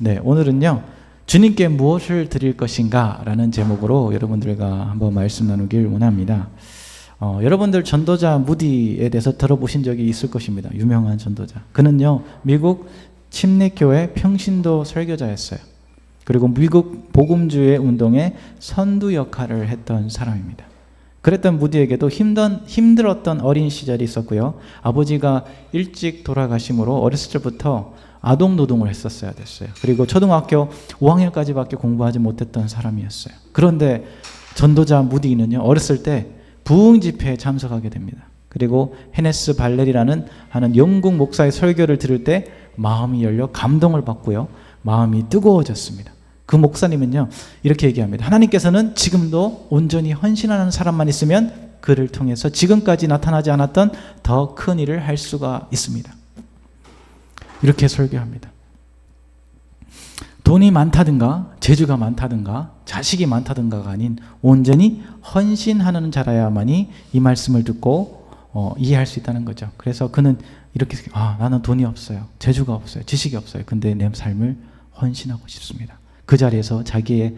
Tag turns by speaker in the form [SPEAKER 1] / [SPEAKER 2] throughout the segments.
[SPEAKER 1] 네, 오늘은요, 주님께 무엇을 드릴 것인가 라는 제목으로 여러분들과 한번 말씀 나누길 원합니다. 여러분들 전도자 무디에 대해서 들어보신 적이 있을 것입니다. 유명한 전도자. 그는요, 미국 침례교회 평신도 설교자였어요. 그리고 미국 복음주의 운동의 선두 역할을 했던 사람입니다. 그랬던 무디에게도 힘들었던 어린 시절이 있었고요. 아버지가 일찍 돌아가심으로 어렸을 때부터 아동 노동을 했었어야 됐어요. 그리고 초등학교 5학년까지밖에 공부하지 못했던 사람이었어요. 그런데 전도자 무디는요, 어렸을 때 부흥 집회에 참석하게 됩니다. 그리고 헤네스 발레리라는 하는 영국 목사의 설교를 들을 때 마음이 열려 감동을 받고요, 마음이 뜨거워졌습니다. 그 목사님은요, 이렇게 얘기합니다. 하나님께서는 지금도 온전히 헌신하는 사람만 있으면 그를 통해서 지금까지 나타나지 않았던 더 큰 일을 할 수가 있습니다. 이렇게 설교합니다. 돈이 많다든가 재주가 많다든가 자식이 많다든가가 아닌 온전히 헌신하는 자라야만이 이 말씀을 듣고 이해할 수 있다는 거죠. 그래서 그는 이렇게 나는 돈이 없어요, 재주가 없어요, 지식이 없어요. 근데 내 삶을 헌신하고 싶습니다. 그 자리에서 자기의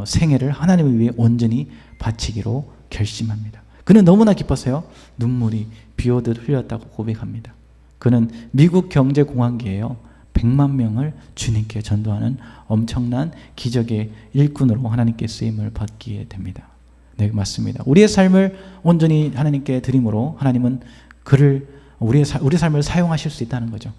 [SPEAKER 1] 생애를 하나님을 위해 온전히 바치기로 결심합니다. 그는 너무나 기뻤어요. 눈물이 비 오듯 흘렸다고 고백합니다. 그는 미국 경제공황기에요, 100만 명을 주님께 전도하는 엄청난 기적의 일꾼으로 하나님께 쓰임을 받게 됩니다. 네, 맞습니다. 우리의 삶을 온전히 하나님께 드림으로 하나님은 우리 삶을 사용하실 수 있다는 거죠.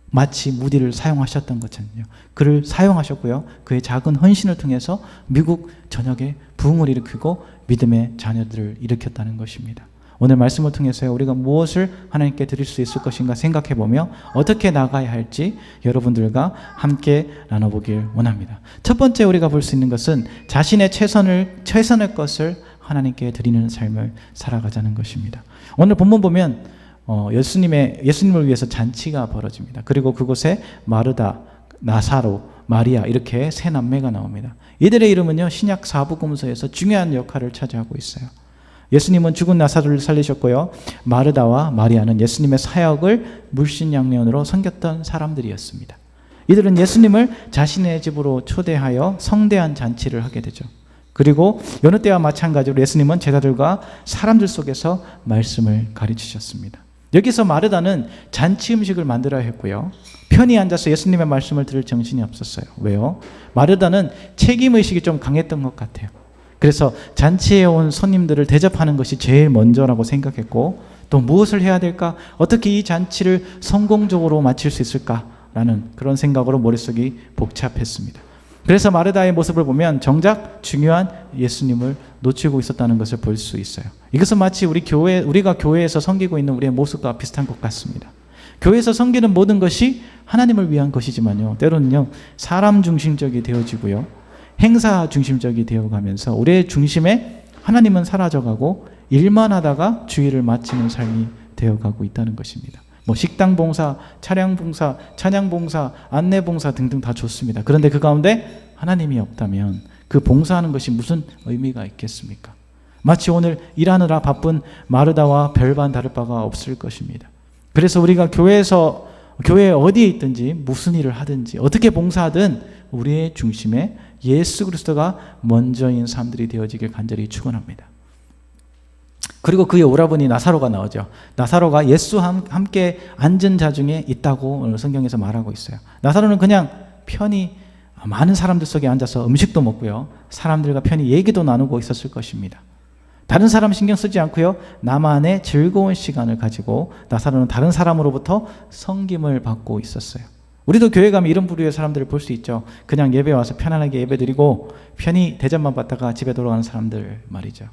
[SPEAKER 1] 마치 무디를 사용하셨던 것처럼요. 그를 사용하셨고요, 그의 작은 헌신을 통해서 미국 전역에 부흥을 일으키고 믿음의 자녀들을 일으켰다는 것입니다. 오늘 말씀을 통해서 우리가 무엇을 하나님께 드릴 수 있을 것인가 생각해보며 어떻게 나가야 할지 여러분들과 함께 나눠보길 원합니다. 첫 번째 우리가 볼 수 있는 것은 자신의 최선의 것을 하나님께 드리는 삶을 살아가자는 것입니다. 오늘 본문 보면 예수님을 위해서 잔치가 벌어집니다. 그리고 그곳에 마르다, 나사로, 마리아 이렇게 세 남매가 나옵니다. 이들의 이름은요, 신약 사복음서에서 중요한 역할을 차지하고 있어요. 예수님은 죽은 나사로를 살리셨고요, 마르다와 마리아는 예수님의 사역을 물신양면으로 섬겼던 사람들이었습니다. 이들은 예수님을 자신의 집으로 초대하여 성대한 잔치를 하게 되죠. 그리고 여느 때와 마찬가지로 예수님은 제자들과 사람들 속에서 말씀을 가르치셨습니다. 여기서 마르다는 잔치 음식을 만들어야 했고요, 편히 앉아서 예수님의 말씀을 들을 정신이 없었어요. 왜요? 마르다는 책임의식이 좀 강했던 것 같아요. 그래서 잔치에 온 손님들을 대접하는 것이 제일 먼저라고 생각했고, 또 무엇을 해야 될까? 어떻게 이 잔치를 성공적으로 마칠 수 있을까라는 그런 생각으로 머릿속이 복잡했습니다. 그래서 마르다의 모습을 보면 정작 중요한 예수님을 놓치고 있었다는 것을 볼 수 있어요. 이것은 마치 우리가 교회에서 섬기고 있는 우리의 모습과 비슷한 것 같습니다. 교회에서 섬기는 모든 것이 하나님을 위한 것이지만요, 때로는요, 사람 중심적이 되어지고요, 행사 중심적이 되어가면서 우리의 중심에 하나님은 사라져가고 일만 하다가 주일을 마치는 삶이 되어가고 있다는 것입니다. 식당 봉사, 차량 봉사, 찬양 봉사, 안내 봉사 등등 다 좋습니다. 그런데 그 가운데 하나님이 없다면 그 봉사하는 것이 무슨 의미가 있겠습니까? 마치 오늘 일하느라 바쁜 마르다와 별반 다를 바가 없을 것입니다. 그래서 우리가 교회 어디에 있든지 무슨 일을 하든지 어떻게 봉사하든 우리의 중심에 예수 그리스도가 먼저인 사람들이 되어지길 간절히 축원합니다. 그리고 그의 오라버니 나사로가 나오죠. 나사로가 예수와 함께 앉은 자 중에 있다고 성경에서 말하고 있어요. 나사로는 그냥 편히 많은 사람들 속에 앉아서 음식도 먹고요, 사람들과 편히 얘기도 나누고 있었을 것입니다. 다른 사람 신경 쓰지 않고요, 나만의 즐거운 시간을 가지고 나사로는 다른 사람으로부터 섬김을 받고 있었어요. 우리도 교회 가면 이런 부류의 사람들을 볼 수 있죠. 그냥 예배 와서 편안하게 예배 드리고 편히 대접만 받다가 집에 돌아가는 사람들 말이죠.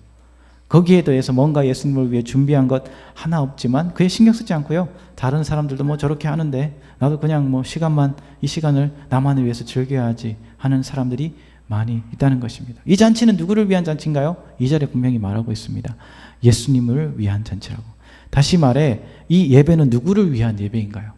[SPEAKER 1] 거기에 더해서 뭔가 예수님을 위해 준비한 것 하나 없지만 그에 신경 쓰지 않고요, 다른 사람들도 저렇게 하는데 나도 그냥 이 시간을 나만을 위해서 즐겨야지 하는 사람들이 많이 있다는 것입니다. 이 잔치는 누구를 위한 잔치인가요? 2절에 분명히 말하고 있습니다. 예수님을 위한 잔치라고. 다시 말해 이 예배는 누구를 위한 예배인가요?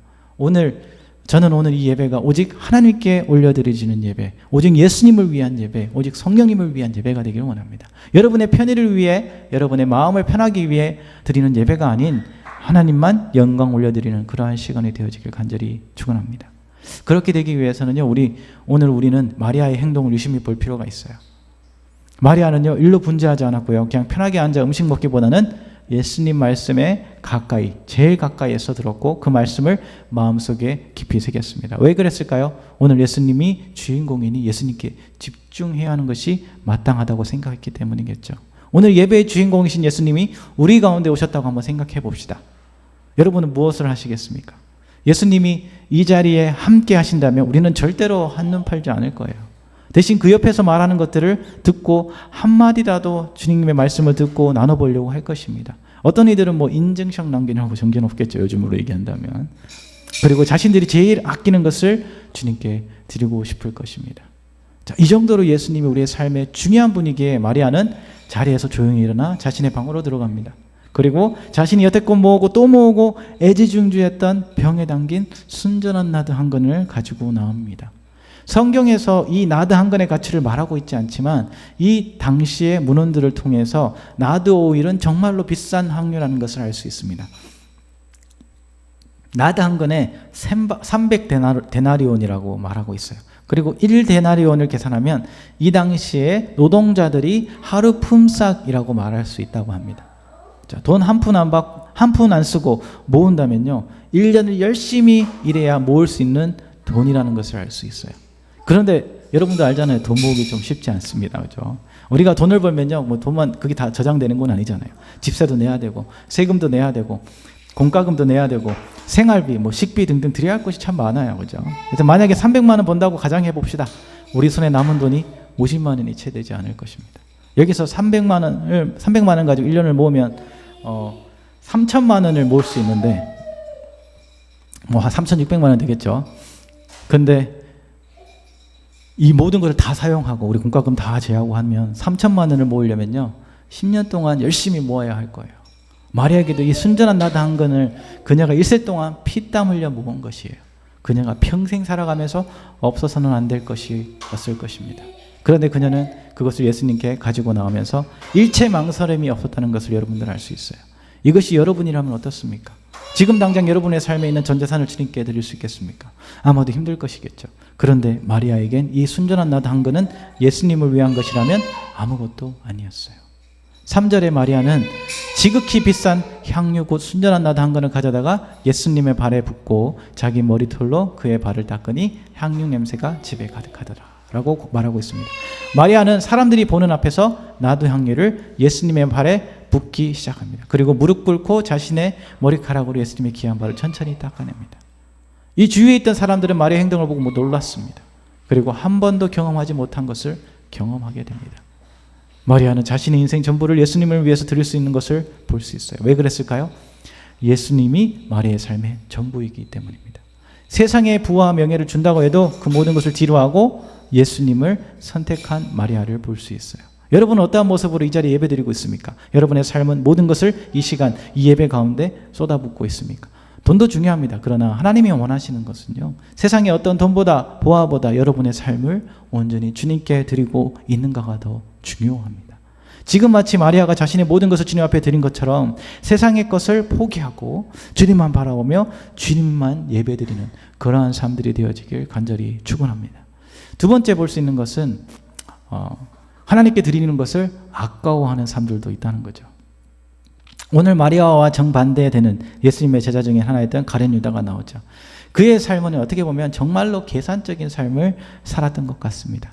[SPEAKER 1] 저는 오늘 이 예배가 오직 하나님께 올려드리지는 예배, 오직 예수님을 위한 예배, 오직 성령님을 위한 예배가 되기를 원합니다. 여러분의 편의를 위해, 여러분의 마음을 편하기 위해 드리는 예배가 아닌 하나님만 영광 올려드리는 그러한 시간이 되어지길 간절히 축원합니다. 그렇게 되기 위해서는요, 오늘 우리는 마리아의 행동을 유심히 볼 필요가 있어요. 마리아는요, 일로 분주하지 않았고요. 그냥 편하게 앉아 음식 먹기보다는 예수님 말씀에 가까이, 제일 가까이에서 들었고 그 말씀을 마음속에 깊이 새겼습니다. 왜 그랬을까요? 오늘 예수님이 주인공이니 예수님께 집중해야 하는 것이 마땅하다고 생각했기 때문이겠죠. 오늘 예배의 주인공이신 예수님이 우리 가운데 오셨다고 한번 생각해 봅시다. 여러분은 무엇을 하시겠습니까? 예수님이 이 자리에 함께 하신다면 우리는 절대로 한눈 팔지 않을 거예요. 대신 그 옆에서 말하는 것들을 듣고 한마디라도 주님의 말씀을 듣고 나눠보려고 할 것입니다. 어떤 이들은 인증샷 남기느라고 정신 없겠죠, 요즘으로 얘기한다면. 그리고 자신들이 제일 아끼는 것을 주님께 드리고 싶을 것입니다. 자, 이 정도로 예수님이 우리의 삶의 중요한 분이기에 마리아는 자리에서 조용히 일어나 자신의 방으로 들어갑니다. 그리고 자신이 여태껏 모으고 또 모으고 애지중지했던 병에 담긴 순전한 나드 한 근을 가지고 나옵니다. 성경에서 이 나드 한 근의 가치를 말하고 있지 않지만 이 당시의 문헌들을 통해서 나드 오일은 정말로 비싼 향료라는 것을 알 수 있습니다. 나드 한 근에 300데나리온이라고 말하고 있어요. 그리고 1데나리온을 계산하면 이 당시에 노동자들이 하루 품삯이라고 말할 수 있다고 합니다. 자, 돈 한 푼 안 쓰고 모은다면요, 1년을 열심히 일해야 모을 수 있는 돈이라는 것을 알 수 있어요. 그런데 여러분도 알잖아요. 돈 모으기 좀 쉽지 않습니다. 그죠? 우리가 돈을 벌면요, 돈만 그게 다 저장되는 건 아니잖아요. 집세도 내야 되고, 세금도 내야 되고, 공과금도 내야 되고, 생활비, 식비 등등 드려야 할 것이 참 많아요. 그죠? 그래서 만약에 300만 원 번다고 가정해 봅시다. 우리 손에 남은 돈이 50만 원이 채 되지 않을 것입니다. 여기서 300만 원 가지고 1년을 모으면 3천만 원을 모을 수 있는데 한 3,600만 원 되겠죠. 근데 이 모든 것을 다 사용하고 우리 공과금 다 제하고 하면 3천만 원을 모으려면요, 10년 동안 열심히 모아야 할 거예요. 마리아에게도 이 순전한 나드 한 근을 그녀가 일생 동안 피땀 흘려 모은 것이에요. 그녀가 평생 살아가면서 없어서는 안 될 것이었을 것입니다. 그런데 그녀는 그것을 예수님께 가지고 나오면서 일체 망설임이 없었다는 것을 여러분들 알 수 있어요. 이것이 여러분이라면 어떻습니까? 지금 당장 여러분의 삶에 있는 전 재산을 주님께 드릴 수 있겠습니까? 아마도 힘들 것이겠죠. 그런데 마리아에겐 이 순전한 나드 한 근은 예수님을 위한 것이라면 아무것도 아니었어요. 3절에 마리아는 지극히 비싼 향유 곧 순전한 나드 한 근을 가져다가 예수님의 발에 붓고 자기 머리털로 그의 발을 닦으니 향유 냄새가 집에 가득하더라 라고 말하고 있습니다. 마리아는 사람들이 보는 앞에서 나드 향유를 예수님의 발에 붓기 시작합니다. 그리고 무릎 꿇고 자신의 머리카락으로 예수님의 귀한 발을 천천히 닦아냅니다. 이 주위에 있던 사람들은 마리아의 행동을 보고 놀랐습니다. 그리고 한 번도 경험하지 못한 것을 경험하게 됩니다. 마리아는 자신의 인생 전부를 예수님을 위해서 드릴 수 있는 것을 볼 수 있어요. 왜 그랬을까요? 예수님이 마리아의 삶의 전부이기 때문입니다. 세상에 부와 명예를 준다고 해도 그 모든 것을 뒤로하고 예수님을 선택한 마리아를 볼 수 있어요. 여러분은 어떠한 모습으로 이 자리에 예배드리고 있습니까? 여러분의 삶은 모든 것을 이 시간, 이 예배 가운데 쏟아붓고 있습니까? 돈도 중요합니다. 그러나 하나님이 원하시는 것은요, 세상의 어떤 돈보다 보아보다 여러분의 삶을 온전히 주님께 드리고 있는가가 더 중요합니다. 지금 마치 마리아가 자신의 모든 것을 주님 앞에 드린 것처럼 세상의 것을 포기하고 주님만 바라보며 주님만 예배드리는 그러한 삶들이 되어지길 간절히 축원합니다. 두 번째 볼 수 있는 것은 하나님께 드리는 것을 아까워하는 사람들도 있다는 거죠. 오늘 마리아와 정반대되는 예수님의 제자 중에 하나였던 가룟 유다가 나오죠. 그의 삶은 어떻게 보면 정말로 계산적인 삶을 살았던 것 같습니다.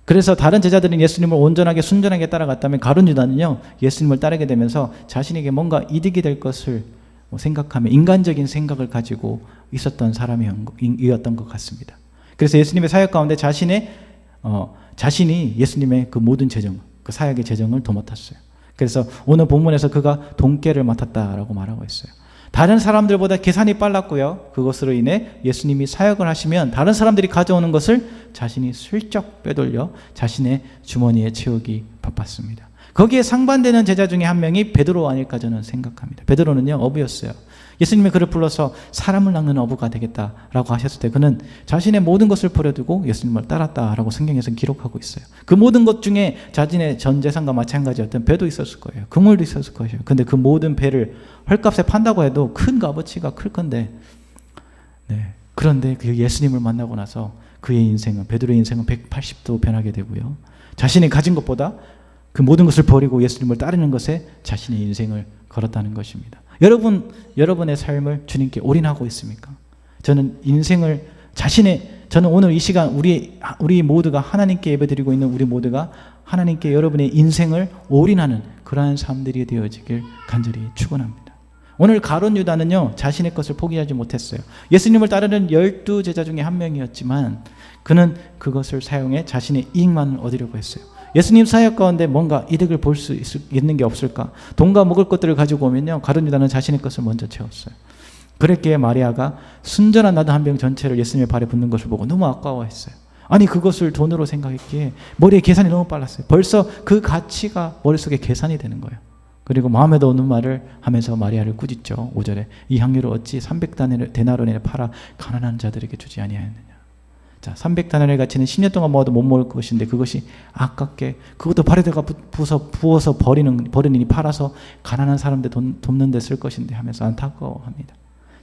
[SPEAKER 1] 그래서 다른 제자들은 예수님을 온전하게 순전하게 따라갔다면 가룟 유다는요, 예수님을 따르게 되면서 자신에게 뭔가 이득이 될 것을 생각하며 인간적인 생각을 가지고 있었던 사람이었던 것 같습니다. 그래서 예수님의 사역 가운데 자신이 예수님의 그 모든 재정, 그 사역의 재정을 도맡았어요. 그래서 오늘 본문에서 그가 돈깨를 맡았다라고 말하고 있어요. 다른 사람들보다 계산이 빨랐고요. 그것으로 인해 예수님이 사역을 하시면 다른 사람들이 가져오는 것을 자신이 슬쩍 빼돌려 자신의 주머니에 채우기 바빴습니다. 거기에 상반되는 제자 중에 한 명이 베드로 아닐까 저는 생각합니다. 베드로는요, 어부였어요. 예수님이 그를 불러서 사람을 낚는 어부가 되겠다라고 하셨을 때 그는 자신의 모든 것을 버려두고 예수님을 따랐다라고 성경에서 기록하고 있어요. 그 모든 것 중에 자신의 전 재산과 마찬가지였던 배도 있었을 거예요. 그물도 있었을 거예요. 근데 그 모든 배를 헐값에 판다고 해도 큰 값어치가 클 건데, 그런데 그 예수님을 만나고 나서 그의 인생은, 베드로의 인생은 180도 변하게 되고요. 자신이 가진 것보다 그 모든 것을 버리고 예수님을 따르는 것에 자신의 인생을 걸었다는 것입니다. 여러분의 삶을 주님께 올인하고 있습니까? 저는 저는 오늘 이 시간 우리 모두가 하나님께 예배드리고 있는 우리 모두가 하나님께 여러분의 인생을 올인하는 그러한 삶들이 되어지길 간절히 축원합니다. 오늘 가룟 유다는요, 자신의 것을 포기하지 못했어요. 예수님을 따르는 12제자 중에 한 명이었지만 그는 그것을 사용해 자신의 이익만을 얻으려고 했어요. 예수님 사역 가운데 뭔가 이득을 볼 수 있는 게 없을까? 돈과 먹을 것들을 가지고 오면요, 가룟 유다는 자신의 것을 먼저 채웠어요. 그랬기에 마리아가 순전한 나도 한 병 전체를 예수님의 발에 붓는 것을 보고 너무 아까워했어요. 아니, 그것을 돈으로 생각했기에 머리에 계산이 너무 빨랐어요. 벌써 그 가치가 머릿속에 계산이 되는 거예요. 그리고 마음에도 없는 말을 하면서 마리아를 꾸짖죠. 5절에 이 향유를 어찌 300데나리온에 팔아 가난한 자들에게 주지 아니하였느냐. 자, 300데나리온의 가치는 10년 동안 모아도 못 먹을 것인데 그것이 아깝게 그것도 발에다가 부어서 버리니 팔아서 가난한 사람들 돕는 데 쓸 것인데 하면서 안타까워합니다.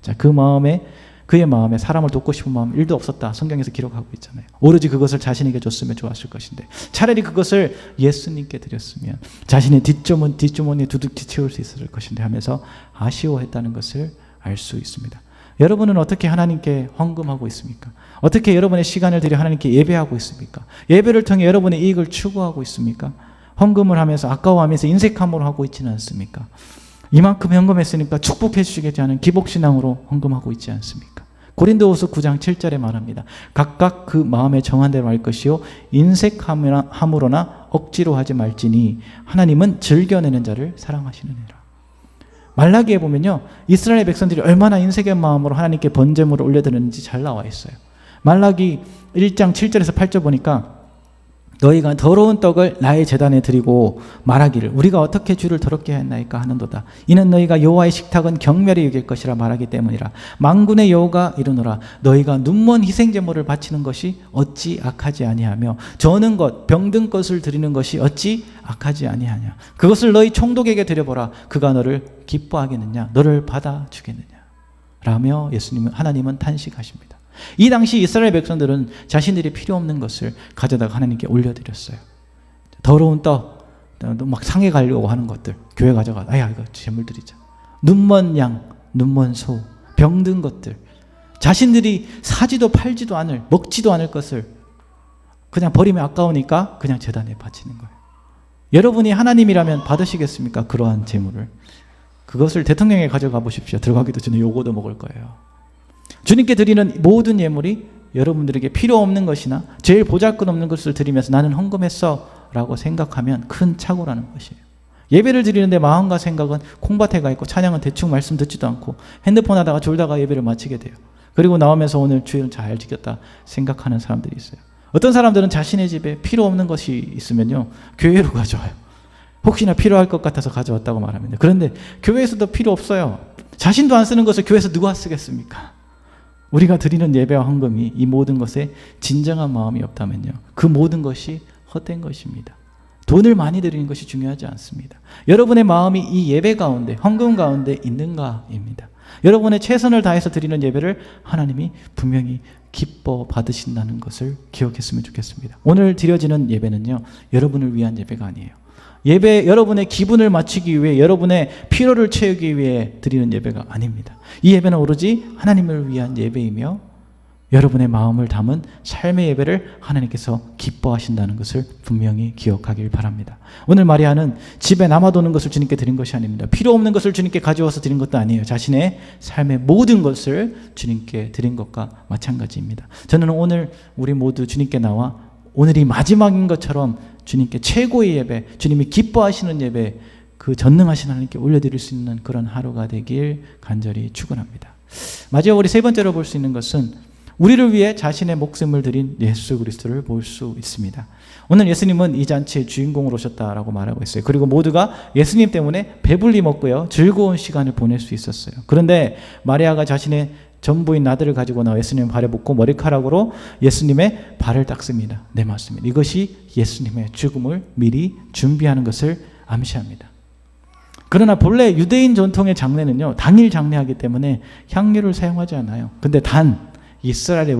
[SPEAKER 1] 자, 그의 마음에 사람을 돕고 싶은 마음 1도 없었다. 성경에서 기록하고 있잖아요. 오로지 그것을 자신에게 줬으면 좋았을 것인데 차라리 그것을 예수님께 드렸으면 자신의 뒷주머니에 두둑히 채울 수 있었을 것인데 하면서 아쉬워했다는 것을 알 수 있습니다. 여러분은 어떻게 하나님께 헌금하고 있습니까? 어떻게 여러분의 시간을 들여 하나님께 예배하고 있습니까? 예배를 통해 여러분의 이익을 추구하고 있습니까? 헌금을 하면서 아까워하면서 인색함으로 하고 있지는 않습니까? 이만큼 헌금했으니까 축복해 주시겠지 하는 기복신앙으로 헌금하고 있지 않습니까? 고린도후서 9장 7절에 말합니다. 각각 그 마음에 정한 대로 할 것이요 인색함으로나 억지로 하지 말지니 하나님은 즐겨내는 자를 사랑하시느니라. 말라기에 보면요, 이스라엘 백성들이 얼마나 인색의 마음으로 하나님께 번제물을 올려드렸는지 잘 나와 있어요. 말라기 1장 7절에서 8절 보니까 너희가 더러운 떡을 나의 제단에 드리고 말하기를 우리가 어떻게 주를 더럽게 했나이까 하는도다. 이는 너희가 여호와의 식탁은 경멸히 여길 것이라 말하기 때문이라. 만군의 여호가 이르노라. 너희가 눈먼 희생제물을 바치는 것이 어찌 악하지 아니하며 저는 것 병든 것을 드리는 것이 어찌 악하지 아니하냐. 그것을 너희 총독에게 드려보라. 그가 너를 기뻐하겠느냐 너를 받아주겠느냐 라며 하나님은 탄식하십니다. 이 당시 이스라엘 백성들은 자신들이 필요 없는 것을 가져다가 하나님께 올려드렸어요. 더러운 떡, 막 상해 가려고 하는 것들 교회 가져가, 이거 제물 드리자. 눈먼 양, 눈먼 소, 병든 것들, 자신들이 사지도 팔지도 않을, 먹지도 않을 것을 그냥 버리면 아까우니까 그냥 제단에 바치는 거예요. 여러분이 하나님이라면 받으시겠습니까? 그러한 제물을. 그것을 대통령에 가져가 보십시오. 들어가기도 전에 요거도 먹을 거예요. 주님께 드리는 모든 예물이 여러분들에게 필요 없는 것이나 제일 보잘것없는 것을 드리면서 나는 헌금했어 라고 생각하면 큰 착오라는 것이에요. 예배를 드리는데 마음과 생각은 콩밭에 가 있고 찬양은 대충 말씀 듣지도 않고 핸드폰 하다가 졸다가 예배를 마치게 돼요. 그리고 나오면서 오늘 주일은 잘 지켰다 생각하는 사람들이 있어요. 어떤 사람들은 자신의 집에 필요 없는 것이 있으면요 교회로 가져와요. 혹시나 필요할 것 같아서 가져왔다고 말합니다. 그런데 교회에서도 필요 없어요. 자신도 안 쓰는 것을 교회에서 누가 쓰겠습니까? 우리가 드리는 예배와 헌금이 이 모든 것에 진정한 마음이 없다면요 그 모든 것이 헛된 것입니다. 돈을 많이 드리는 것이 중요하지 않습니다. 여러분의 마음이 이 예배 가운데, 헌금 가운데 있는가입니다. 여러분의 최선을 다해서 드리는 예배를 하나님이 분명히 기뻐 받으신다는 것을 기억했으면 좋겠습니다. 오늘 드려지는 예배는요 여러분을 위한 예배가 아니에요. 여러분의 기분을 맞추기 위해, 여러분의 피로를 채우기 위해 드리는 예배가 아닙니다. 이 예배는 오로지 하나님을 위한 예배이며 여러분의 마음을 담은 삶의 예배를 하나님께서 기뻐하신다는 것을 분명히 기억하길 바랍니다. 오늘 마리아는 집에 남아도는 것을 주님께 드린 것이 아닙니다. 필요 없는 것을 주님께 가져와서 드린 것도 아니에요. 자신의 삶의 모든 것을 주님께 드린 것과 마찬가지입니다. 저는 오늘 우리 모두 주님께 나와 오늘이 마지막인 것처럼 주님께 최고의 예배, 주님이 기뻐하시는 예배, 그 전능하신 하나님께 올려드릴 수 있는 그런 하루가 되길 간절히 축원합니다. 마지막 우리 세 번째로 볼 수 있는 것은 우리를 위해 자신의 목숨을 드린 예수 그리스도를 볼 수 있습니다. 오늘 예수님은 이 잔치의 주인공으로 오셨다라고 말하고 있어요. 그리고 모두가 예수님 때문에 배불리 먹고요 즐거운 시간을 보낼 수 있었어요. 그런데 마리아가 자신의 전부인 나들을 가지고 나와 예수님의 발에 묻고 머리카락으로 예수님의 발을 닦습니다. 네, 맞습니다. 이것이 예수님의 죽음을 미리 준비하는 것을 암시합니다. 그러나 본래 유대인 전통의 장례는요 당일 장례하기 때문에 향유를 사용하지 않아요. 근데 단 이스라엘의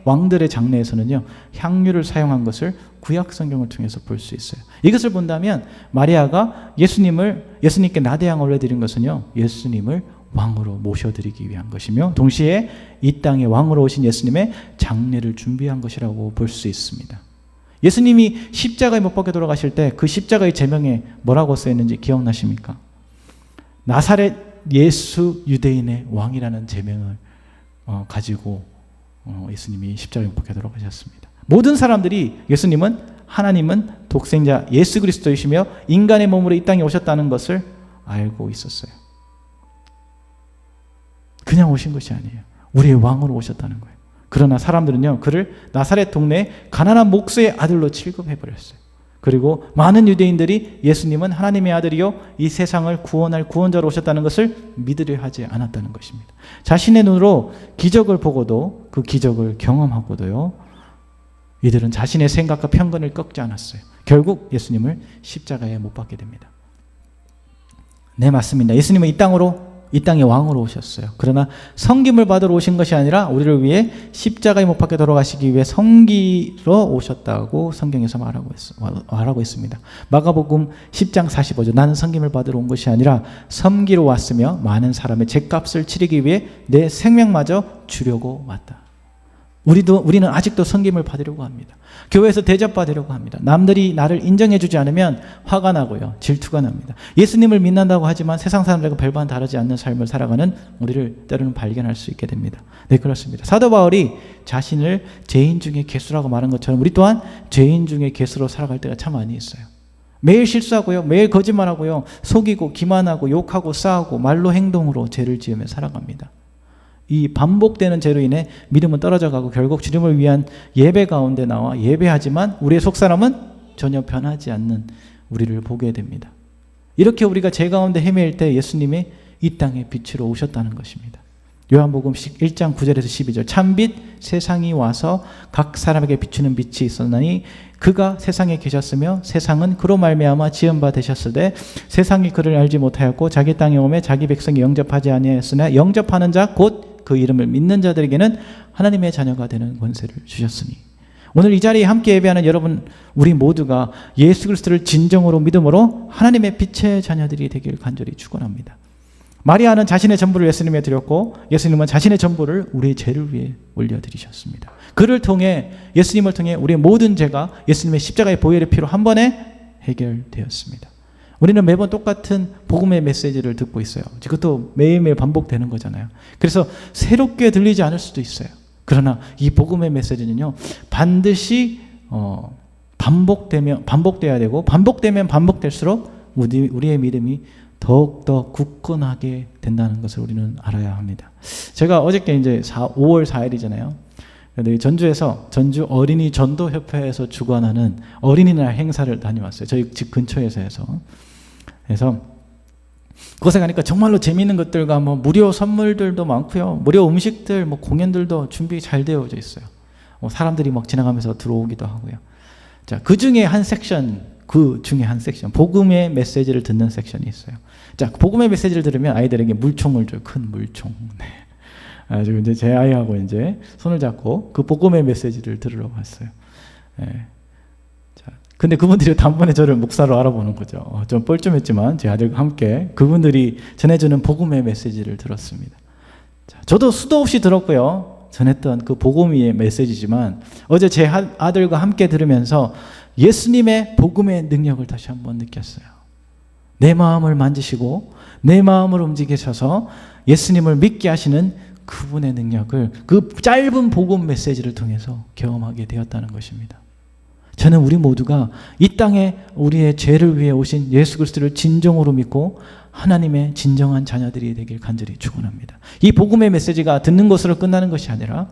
[SPEAKER 1] 왕들의 장례에서는요, 향유를 사용한 것을 구약 성경을 통해서 볼 수 있어요. 이것을 본다면 마리아가 예수님께 나대양 올려드린 것은요, 예수님을 왕으로 모셔드리기 위한 것이며 동시에 이 땅에 왕으로 오신 예수님의 장례를 준비한 것이라고 볼 수 있습니다. 예수님이 십자가에 못 박혀 돌아가실 때 그 십자가의 제명에 뭐라고 써있는지 기억나십니까? 나사렛 예수 유대인의 왕이라는 제명을 가지고 예수님이 십자가에 못 박혀 돌아가셨습니다. 모든 사람들이 하나님은 독생자 예수 그리스도이시며 인간의 몸으로 이 땅에 오셨다는 것을 알고 있었어요. 그냥 오신 것이 아니에요. 우리의 왕으로 오셨다는 거예요. 그러나 사람들은요, 그를 나사렛 동네의 가난한 목수의 아들로 취급해버렸어요. 그리고 많은 유대인들이 예수님은 하나님의 아들이요 이 세상을 구원할 구원자로 오셨다는 것을 믿으려 하지 않았다는 것입니다. 자신의 눈으로 기적을 보고도 그 기적을 경험하고도요, 이들은 자신의 생각과 편견을 꺾지 않았어요. 결국 예수님을 십자가에 못 박게 됩니다. 네, 맞습니다. 예수님은 이 땅의 왕으로 오셨어요. 그러나 섬김을 받으러 오신 것이 아니라 우리를 위해 십자가에 못 박혀 돌아가시기 위해 섬기러 오셨다고 성경에서 말하고 있습니다. 마가복음 10장 45절, 나는 섬김을 받으러 온 것이 아니라 섬기러 왔으며 많은 사람의 죗값을 치르기 위해 내 생명마저 주려고 왔다. 우리는 아직도 섬김을 받으려고 합니다. 교회에서 대접받으려고 합니다. 남들이 나를 인정해주지 않으면 화가 나고요, 질투가 납니다. 예수님을 믿는다고 하지만 세상 사람들과 별반 다르지 않는 삶을 살아가는 우리를 때로는 발견할 수 있게 됩니다. 네, 그렇습니다. 사도 바울이 자신을 죄인 중에 괴수라고 말한 것처럼 우리 또한 죄인 중에 괴수로 살아갈 때가 참 많이 있어요. 매일 실수하고요, 매일 거짓말하고요, 속이고 기만하고 욕하고 싸우고 말로 행동으로 죄를 지으며 살아갑니다. 이 반복되는 죄로 인해 믿음은 떨어져 가고 결국 주님을 위한 예배 가운데 나와 예배하지만 우리의 속사람은 전혀 변하지 않는 우리를 보게 됩니다. 이렇게 우리가 죄 가운데 헤매일 때 예수님이 이 땅에 빛으로 오셨다는 것입니다. 요한복음 1장 9절에서 12절, 참빛 세상이 와서 각 사람에게 비추는 빛이 있었나니 그가 세상에 계셨으며 세상은 그로 말미암아 지은 바 되셨으되 세상이 그를 알지 못하였고 자기 땅에 오매 자기 백성이 영접하지 아니하였으나 영접하는 자 곧 그 이름을 믿는 자들에게는 하나님의 자녀가 되는 권세를 주셨으니. 오늘 이 자리에 함께 예배하는 여러분, 우리 모두가 예수 그리스도를 진정으로 믿음으로 하나님의 빛의 자녀들이 되길 간절히 축원합니다. 마리아는 자신의 전부를 예수님에 드렸고 예수님은 자신의 전부를 우리의 죄를 위해 올려드리셨습니다. 그를 통해, 예수님을 통해 우리의 모든 죄가 예수님의 십자가의 보혈의 피로 한 번에 해결되었습니다. 우리는 매번 똑같은 복음의 메시지를 듣고 있어요. 그것도 매일매일 반복되는 거잖아요. 그래서 새롭게 들리지 않을 수도 있어요. 그러나 이 복음의 메시지는요, 반드시 반복돼야 되고 반복되면 반복될수록 우리의 믿음이 더욱더 굳건하게 된다는 것을 우리는 알아야 합니다. 제가 어저께 이제 5월 4일이잖아요. 전주에서 전주 어린이 전도협회에서 주관하는 어린이날 행사를 다녀왔어요. 저희 집 근처에서 해서. 그래서 그곳에 가니까 정말로 재미있는 것들과 무료 선물들도 많고요. 무료 음식들, 공연들도 준비 잘 되어져 있어요. 사람들이 막 지나가면서 들어오기도 하고요. 자, 그 중에 한 섹션, 복음의 메시지를 듣는 섹션이 있어요. 자, 복음의 메시지를 들으면 아이들에게 물총을 줘요. 큰 물총. 네. 지금 이제 제 아이하고 이제 손을 잡고 그 복음의 메시지를 들으러 갔어요. 네. 자, 근데 그분들이 단번에 저를 목사로 알아보는 거죠. 좀 뻘쭘했지만 제 아들과 함께 그분들이 전해주는 복음의 메시지를 들었습니다. 자, 저도 수도 없이 들었고요. 전했던 그 복음의 메시지지만 어제 제 아들과 함께 들으면서 예수님의 복음의 능력을 다시 한번 느꼈어요. 내 마음을 만지시고 내 마음을 움직이셔서 예수님을 믿게 하시는 그분의 능력을 그 짧은 복음 메시지를 통해서 경험하게 되었다는 것입니다. 저는 우리 모두가 이 땅에 우리의 죄를 위해 오신 예수 그리스도를 진정으로 믿고 하나님의 진정한 자녀들이 되길 간절히 축원합니다. 이 복음의 메시지가 듣는 것으로 끝나는 것이 아니라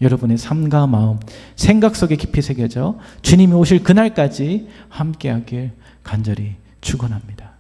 [SPEAKER 1] 여러분의 삶과 마음, 생각 속에 깊이 새겨져 주님이 오실 그날까지 함께하길 간절히 축원합니다.